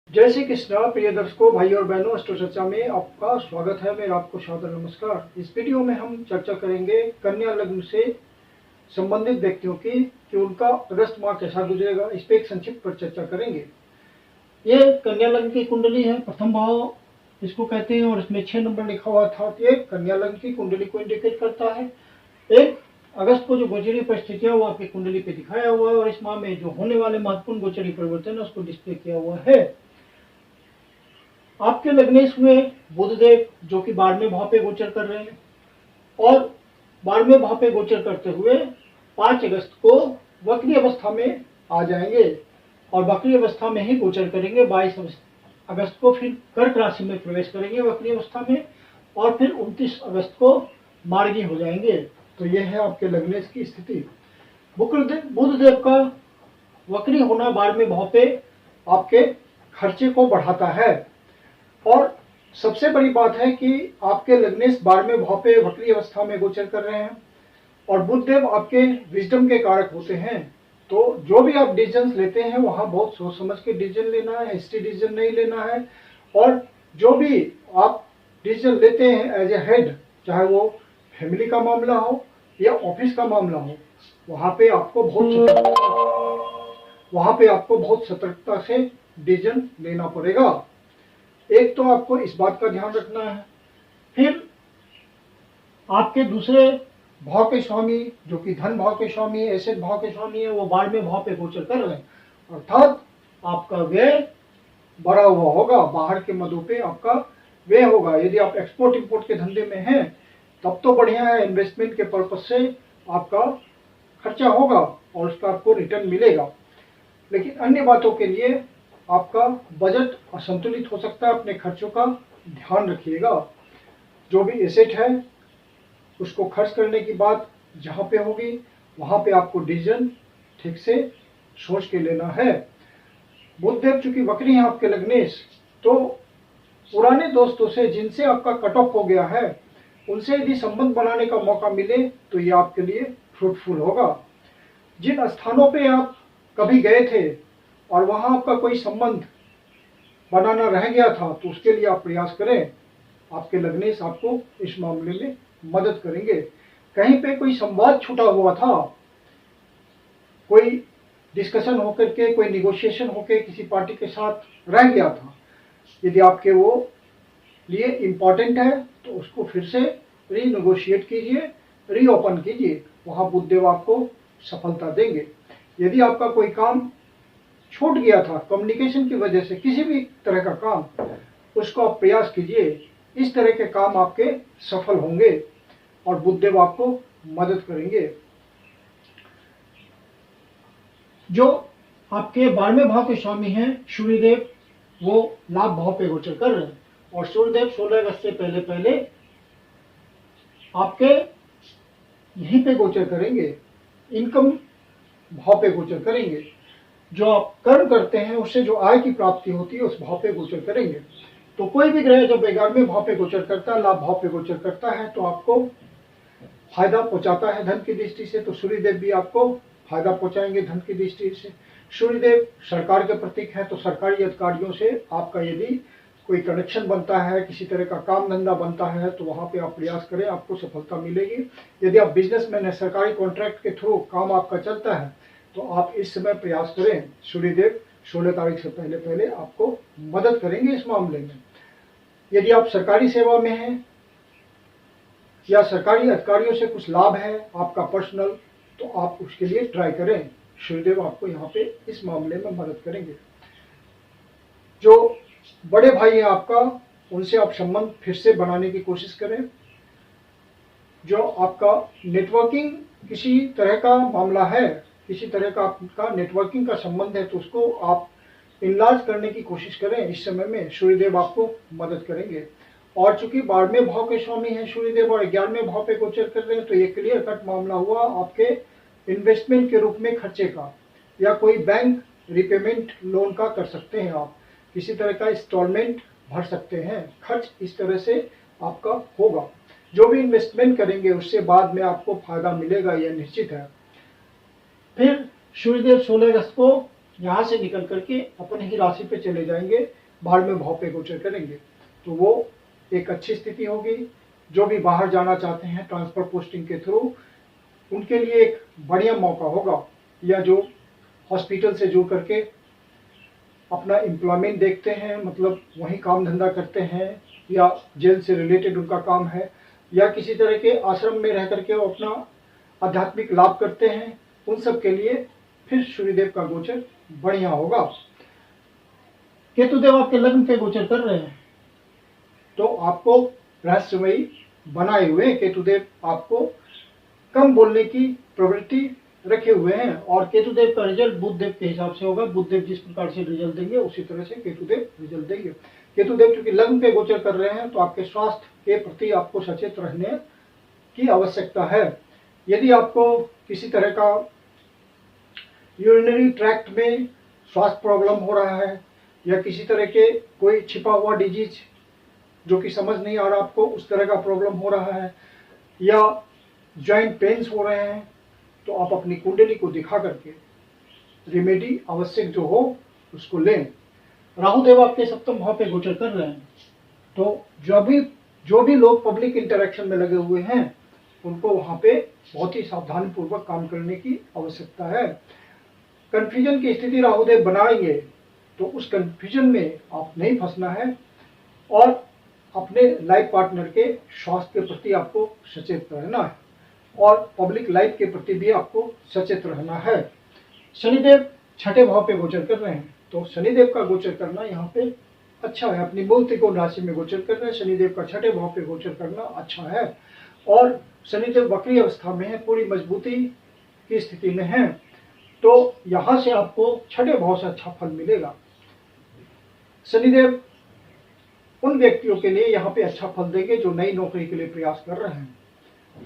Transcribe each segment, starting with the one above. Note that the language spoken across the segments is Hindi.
जय श्री कृष्णा प्रिय दर्शकों, भाई और बहनों, अस्ट्रो चर्चा में आपका स्वागत है। मेरा आपको सादर नमस्कार। इस वीडियो में हम चर्चा करेंगे कन्या लग्न से संबंधित व्यक्तियों की कि उनका अगस्त माह कैसा गुजरेगा। इस पे एक संक्षिप्त पर चर्चा करेंगे। ये कन्या लग्न की कुंडली है, प्रथम भाव इसको कहते हैं और इसमें 6 नंबर लिखा हुआ था। ये कन्या लग्न की कुंडली को इंडिकेट करता है। 1 अगस्त को जो गोचरीय परिस्थितियां वो आपकी कुंडली पे दिखाया हुआ है और इस माह में जो होने वाले महत्वपूर्ण गोचरीय परिवर्तन है उसको डिस्प्ले किया हुआ है। आपके लग्नेश में बुधदेव जो कि 12वें भाव पे गोचर कर रहे हैं और 12वें भाव पे गोचर करते हुए 5 अगस्त को वक्री अवस्था में आ जाएंगे और वक्री अवस्था में ही गोचर करेंगे। 22 अगस्त को फिर कर्क राशि में प्रवेश करेंगे वक्री अवस्था में और फिर 29 अगस्त को मार्गी हो जाएंगे। तो यह है आपके लग्नेश की स्थिति। बुधदेव का वक्री होना 12वें भाव पे आपके खर्चे को बढ़ाता है और सबसे बड़ी बात है कि आपके लग्नेश 12वें भाव पे वक्री अवस्था में गोचर कर रहे हैं और बुधदेव आपके विजडम के कारक होते हैं। तो जो भी आप डिसीजन लेते हैं वहां बहुत सोच समझ के डिसीजन लेना है, हिस्ट्री डिसीजन नहीं लेना है। और जो भी आप डिसीजन लेते हैं एज ए हेड, चाहे वो फैमिली का मामला हो या ऑफिस का मामला हो, वहां पे आपको बहुत सतर्कता से डिसीजन लेना पड़ेगा। एक तो आपको इस बात का ध्यान रखना है। फिर आपके दूसरे भाव के स्वामी जो कि धन भाव के स्वामी है, एसेट भाव के स्वामी है, वो 12वें भाव पे गोचर कर रहे हैं, अर्थात आपका व्यय बढ़ा हुआ होगा। बाहर के मदों पे आपका व्यय होगा। यदि आप एक्सपोर्ट इंपोर्ट के धंधे में हैं तब तो बढ़िया है, इन्वेस्टमेंट के पर्पज से आपका खर्चा होगा और उसका आपको रिटर्न मिलेगा। लेकिन अन्य बातों के लिए आपका बजट असंतुलित हो सकता है। अपने खर्चों का ध्यान रखिएगा। जो भी एसेट है उसको खर्च करने की बात जहां पे होगी वहां पे आपको डिसीजन ठीक से सोच के लेना है। बुधदेव चूंकि वक्री है आपके लग्नेश, तो पुराने दोस्तों से जिनसे आपका कट ऑफ हो गया है उनसे यदि संबंध बनाने का मौका मिले तो ये आपके लिए फ्रूटफुल होगा। जिन स्थानों पे आप कभी गए थे और वहां आपका कोई संबंध बनाना रह गया था तो उसके लिए आप प्रयास करें। आपके लग्नेश आपको इस मामले में मदद करेंगे। कहीं पे कोई संवाद छूटा हुआ था, कोई डिस्कशन होकर के, कोई निगोशिएशन होकर किसी पार्टी के साथ रह गया था, यदि आपके वो लिए इम्पोर्टेंट है तो उसको फिर से रीनेगोशिएट कीजिए, रीओपन कीजिए। वहां बुधदेव आपको सफलता देंगे। यदि आपका कोई काम छूट गया था कम्युनिकेशन की वजह से, किसी भी तरह का काम, उसको आप प्रयास कीजिए। इस तरह के काम आपके सफल होंगे और बुधदेव आपको मदद करेंगे। जो आपके 12वें भाव के स्वामी हैं सूर्यदेव, वो लाभ भाव पे गोचर कर रहे हैं और सूर्यदेव 16 अगस्त से पहले आपके यहीं पे गोचर करेंगे, इनकम भाव पे गोचर करेंगे। जो आप कर्म करते हैं उससे जो आय की प्राप्ति होती है उस भाव पे गोचर करेंगे। तो कोई भी ग्रह जब 11वें भाव पे गोचर करता है, लाभ भाव पे गोचर करता है, तो आपको फायदा पहुंचाता है धन की दृष्टि से। तो सूर्यदेव भी आपको फायदा पहुंचाएंगे धन की दृष्टि से। सूर्यदेव सरकार के प्रतीक है, तो सरकारी अधिकारियों से आपका यदि कोई कनेक्शन बनता है, किसी तरह का काम धंधा बनता है, तो वहां पे आप प्रयास करें, आपको सफलता मिलेगी। यदि आप बिजनेसमैन है, सरकारी कॉन्ट्रैक्ट के थ्रू काम आपका चलता है, तो आप इस समय प्रयास करें। सूर्यदेव 16 तारीख से पहले आपको मदद करेंगे इस मामले में। यदि आप सरकारी सेवा में हैं या सरकारी अधिकारियों से कुछ लाभ है आपका पर्सनल, तो आप उसके लिए ट्राई करें। सूर्यदेव आपको यहाँ पे इस मामले में मदद करेंगे। जो बड़े भाई हैं आपका, उनसे आप संबंध फिर से बनाने की कोशिश करें। जो आपका नेटवर्किंग किसी तरह का मामला है, किसी तरह का आपका नेटवर्किंग का संबंध है, तो उसको आप इनलार्ज करने की कोशिश करें। इस समय में सूर्यदेव आपको मदद करेंगे। और चूंकि 12वें भाव के स्वामी हैं सूर्यदेव और 11वें भाव पे गोचर कर रहे हैं, तो ये क्लियर कट मामला हुआ आपके इन्वेस्टमेंट के रूप में खर्चे का, या कोई बैंक रिपेमेंट लोन का कर सकते हैं आप, किसी तरह का इंस्टॉलमेंट भर सकते हैं। खर्च इस तरह से आपका होगा। जो भी इन्वेस्टमेंट करेंगे उससे बाद में आपको फायदा मिलेगा, यह निश्चित है। फिर सूर्यदेव 16 अगस्त को यहाँ से निकल करके अपने ही राशि पे चले जाएंगे, बाहर में भाव पे गोचर करेंगे, तो वो एक अच्छी स्थिति होगी। जो भी बाहर जाना चाहते हैं ट्रांसफर पोस्टिंग के थ्रू, उनके लिए एक बढ़िया मौका होगा। या जो हॉस्पिटल से जुड़ करके अपना एम्प्लॉयमेंट देखते हैं, मतलब वहीं काम धंधा करते हैं, या जेल से रिलेटेड उनका काम है, या किसी तरह के आश्रम में रह करके वो अपना आध्यात्मिक लाभ करते हैं, उन सब के लिए फिर सूर्यदेव का गोचर बढ़िया होगा। केतुदेव आपके लग्न पे गोचर कर रहे हैं, तो आपको रहस्यमयी बनाए हुए केतुदेव आपको कम बोलने की प्रवृत्ति रखे हुए हैं। और केतुदेव का रिजल्ट बुधदेव के हिसाब से होगा। बुधदेव जिस प्रकार से रिजल्ट देंगे उसी तरह से केतुदेव रिजल्ट देंगे। केतुदेव चूंकि लग्न पे गोचर कर रहे हैं, तो आपके स्वास्थ्य के प्रति आपको सचेत रहने की आवश्यकता है। यदि आपको किसी तरह का यूरिनरी ट्रैक्ट में स्वास्थ्य प्रॉब्लम हो रहा है, या किसी तरह के कोई छिपा हुआ डिजीज जो कि समझ नहीं आ रहा आपको, उस तरह का प्रॉब्लम हो रहा है, या जॉइंट पेन्स हो रहे हैं, तो आप अपनी कुंडली को दिखा करके रेमेडी आवश्यक जो हो उसको लें। राहुदेव आपके सप्तम भाव पे गोचर कर रहे हैं, तो जो भी लोग पब्लिक इंटरेक्शन में लगे हुए हैं, उनको वहां पे बहुत ही सावधानी पूर्वक काम करने की आवश्यकता है। कंफ्यूजन की स्थिति राहुदेव बनाएंगे, तो उस कंफ्यूजन में आप नहीं फंसना है, और अपने लाइफ पार्टनर के स्वास्थ्य के प्रति आपको सचेत रहना है, और पब्लिक लाइफ के प्रति भी आपको सचेत रहना है। शनिदेव छठे भाव पे गोचर कर रहे हैं, तो शनिदेव का गोचर करना यहाँ पे अच्छा है। अपनी मूल त्रिकोण राशि में गोचर कर रहे हैं, शनिदेव का छठे भाव पे गोचर करना अच्छा है। और शनिदेव वक्री अवस्था में है, पूरी मजबूती की स्थिति में है, तो यहाँ से आपको छठे भाव से अच्छा फल मिलेगा। शनिदेव उन व्यक्तियों के लिए यहाँ पे अच्छा फल देंगे जो नई नौकरी के लिए प्रयास कर रहे हैं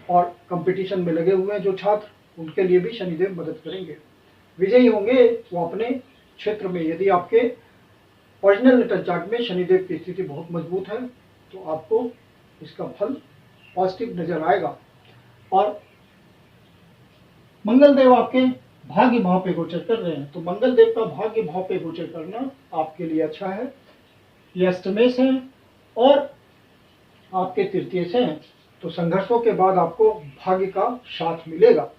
और कंपटीशन में लगे हुए हैं जो छात्र, उनके लिए भी शनिदेव मदद करेंगे, विजयी होंगे वो अपने क्षेत्र में। यदि आपके ओरिजिनल नेटल चार्ट में शनिदेव की स्थिति बहुत मजबूत है, तो आपको इसका फल पॉजिटिव नजर आएगा। और मंगल देव आपके भाग्य भाव पे गोचर कर रहे हैं, तो मंगल देव का भाग्य भाव पे गोचर करना आपके लिए अच्छा है। ये अष्टमेश है और आपके तृतीय से हैं, तो संघर्षों के बाद आपको भाग्य का साथ मिलेगा।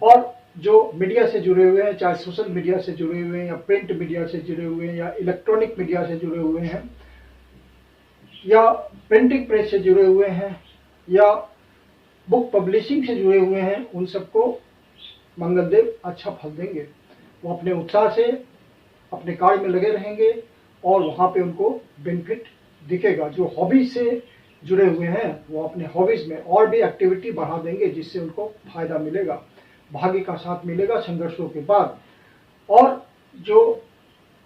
और जो मीडिया से जुड़े हुए हैं, चाहे सोशल मीडिया से जुड़े हुए हैं, या प्रिंट मीडिया से जुड़े हुए हैं, या इलेक्ट्रॉनिक मीडिया से जुड़े हुए हैं, या प्रिंटिंग प्रेस से जुड़े हुए हैं, या बुक पब्लिशिंग से जुड़े हुए हैं, उन सबको मंगलदेव अच्छा फल देंगे। वो अपने उत्साह से अपने कार्य में लगे रहेंगे और वहाँ पे उनको बेनिफिट दिखेगा। जो हॉबीज से जुड़े हुए हैं, वो अपने हॉबीज में और भी एक्टिविटी बढ़ा देंगे, जिससे उनको फायदा मिलेगा, भाग्य का साथ मिलेगा संघर्षों के बाद। और जो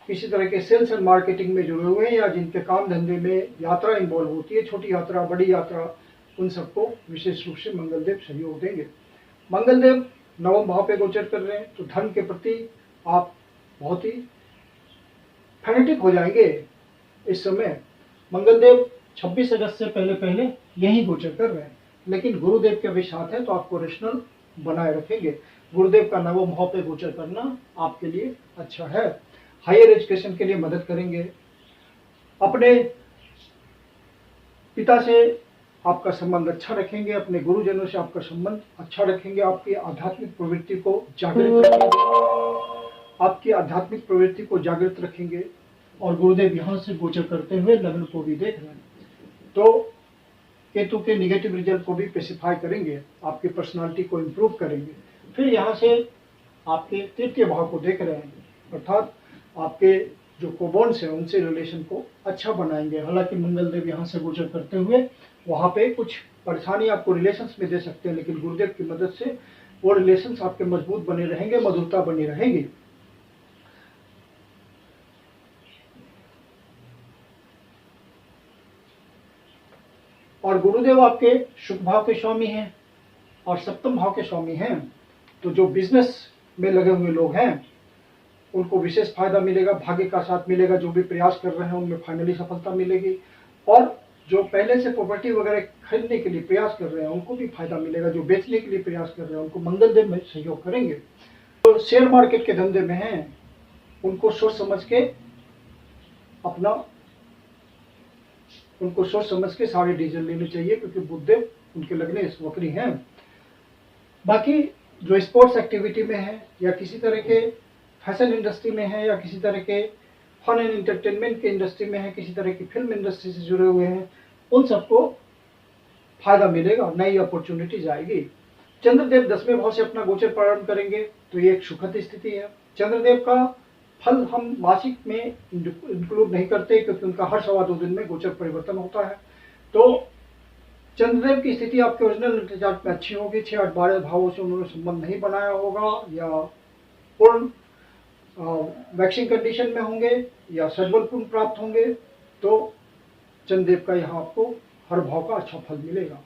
किसी तरह के सेल्स एंड मार्केटिंग में जुड़े हुए हैं, या जिनके काम धंधे में यात्रा इन्वॉल्व होती है, छोटी यात्रा बड़ी यात्रा, उन सबको विशेष रूप से मंगलदेव सहयोग देंगे। मंगलदेव नवम भाव पे गोचर कर रहे हैं, तो धन के प्रति आप बहुत ही फैनेटिक हो जाएंगे इस समय। मंगलदेव 26 अगस्त से पहले पहले यही गोचर कर रहे हैं, लेकिन गुरुदेव के भी साथ है, तो आपको रेशनल बनाए रखेंगे। गुरुदेव का नवम भाव पे गोचर करना आपके लिए अच्छा है। हायर एजुकेशन के लिए मदद करेंगे। अपने पिता से आपका संबंध अच्छा रखेंगे, अपने गुरुजनों से आपका संबंध अच्छा रखेंगे, आपकी आध्यात्मिक प्रवृत्ति को जागृत रखेंगे, आपकी आध्यात्मिक प्रवृत्ति को जागृत रखेंगे। और गुरुदेव यहाँ से गोचर करते हुए लग्न को भी देख रहे हैं, तो केतु के निगेटिव रिजल्ट को भी स्पेसिफाई करेंगे, आपकी पर्सनालिटी को इम्प्रूव करेंगे। फिर यहाँ से आपके तृतीय भाव को देख रहे हैं, अर्थात आपके जो कोबॉन्ड्स हैं उनसे रिलेशन को अच्छा बनाएंगे। हालांकि मंगलदेव यहाँ से गोचर करते हुए वहाँ पे कुछ परेशानी आपको रिलेशंस में दे सकते हैं, लेकिन गुरुदेव की मदद से वो रिलेशंस आपके मजबूत बने रहेंगे, मधुरता बनी रहेगी। और गुरुदेव आपके शुभ भाव के स्वामी हैं और सप्तम भाव के स्वामी हैं, तो जो बिजनेस में लगे हुए लोग हैं उनको विशेष फायदा मिलेगा, भाग्य का साथ मिलेगा। जो भी प्रयास कर रहे हैं उनमें फाइनली सफलता मिलेगी। और जो पहले से प्रॉपर्टी वगैरह खरीदने के लिए प्रयास कर रहे हैं उनको भी फायदा मिलेगा। जो बेचने के लिए प्रयास कर रहे हैं उनको मंगलदेव में सहयोग करेंगे। तो शेयर मार्केट के धंधे में हैं उनको सोच समझ के सारे डिसीजन लेने चाहिए, क्योंकि बुधदेव उनके लगने इस वक्री हैं। बाकी जो स्पोर्ट्स एक्टिविटी में है, या किसी तरह के फैशन इंडस्ट्री में है, या किसी तरह के फन एंड एंटरटेनमेंट के इंडस्ट्री में है, किसी तरह की फिल्म इंडस्ट्री से जुड़े हुए हैं, उन सबको फायदा मिलेगा, नई अपॉर्चुनिटीज आएगी। चंद्रदेव 10वें भाव से अपना गोचर प्रारंभ करेंगे, तो ये एक सुखद स्थिति है। चंद्रदेव का फल हम मासिक में इंक्लूड नहीं करते, क्योंकि उनका हर 2.25 दिन में गोचर परिवर्तन होता है। तो चंद्रदेव की स्थिति आपके ओरिजिनल चार्ट में अच्छी होगी। 6, 8, 12 भावों से उन्होंने संबंध नहीं बनाया होगा, या पूर्ण वैक्सिंग कंडीशन में होंगे, या सज्जल पूर्ण प्राप्त होंगे, तो चंद्रदेव का यहाँ आपको हर भाव का अच्छा फल मिलेगा।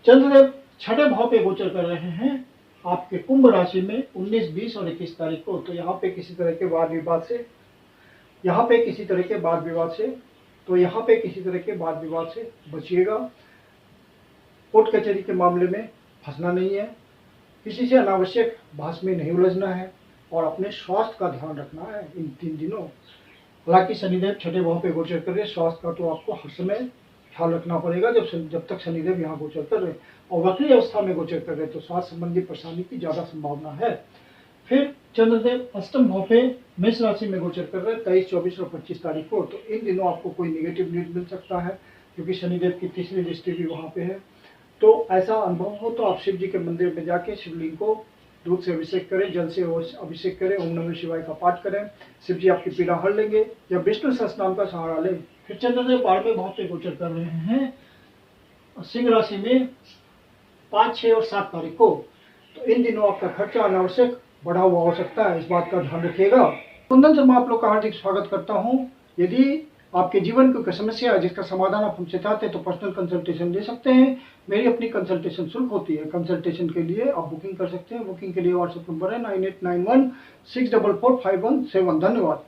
चंद्रदेव 6ठे भाव पे गोचर कर रहे हैं आपके कुंभ राशि में 19, 20 और 21 तारीख को। तो यहाँ पे किसी तरह के वाद विवाद से, बचिएगा। कोर्ट कचहरी के मामले में फंसना नहीं है, किसी से अनावश्यक बहस में नहीं उलझना है, और अपने स्वास्थ्य का ध्यान रखना है इन 3 दिनों। हालांकि शनिदेव 6ठे भाव पे गोचर कर रहे, स्वास्थ्य का तो आपको हर समय ख्याल रखना पड़ेगा जब तक शनिदेव यहाँ गोचर कर रहे, और वक्री अवस्था में गोचर कर रहे, तो स्वास्थ्य संबंधी परेशानी की ज्यादा संभावना है। फिर चंद्रदेव 8वें भाव पे मेष राशि में गोचर कर रहे 23, 24 और 25 तारीख को। तो इन दिनों आपको कोई नेगेटिव न्यूज मिल सकता है, क्योंकि शनिदेव की तीसरी दृष्टि भी वहाँ पे है। तो ऐसा अनुभव हो तो आप शिव जी के मंदिर में जाके शिवलिंग को दूध से अभिषेक करें, जल से अभिषेक करें, ओम नमः शिवाय का पाठ करें, शिव जी आपकी पीड़ा हर लेंगे, या विष्णु सहस्त्रनाम का सहारा लें। फिर चंद्रदेव 12वें भाव पे गोचर कर रहे हैं सिंह राशि में 5, 6 और 7 तारीख को। तो इन दिनों आपका खर्चा अनावश्यक बढ़ा हुआ हो सकता है, इस बात का ध्यान रखिएगा। कुंदन शर्मा आप लोग का हार्दिक स्वागत करता हूं। यदि आपके जीवन की कोई समस्या है जिसका समाधान आप हमसे चाहते हैं, तो पर्सनल कंसल्टेशन ले सकते हैं। मेरी अपनी कंसल्टेशन शुल्क होती है। कंसल्टेशन के लिए आप बुकिंग कर सकते हैं। बुकिंग के लिए व्हाट्सएप नंबर है 9891644517। धन्यवाद।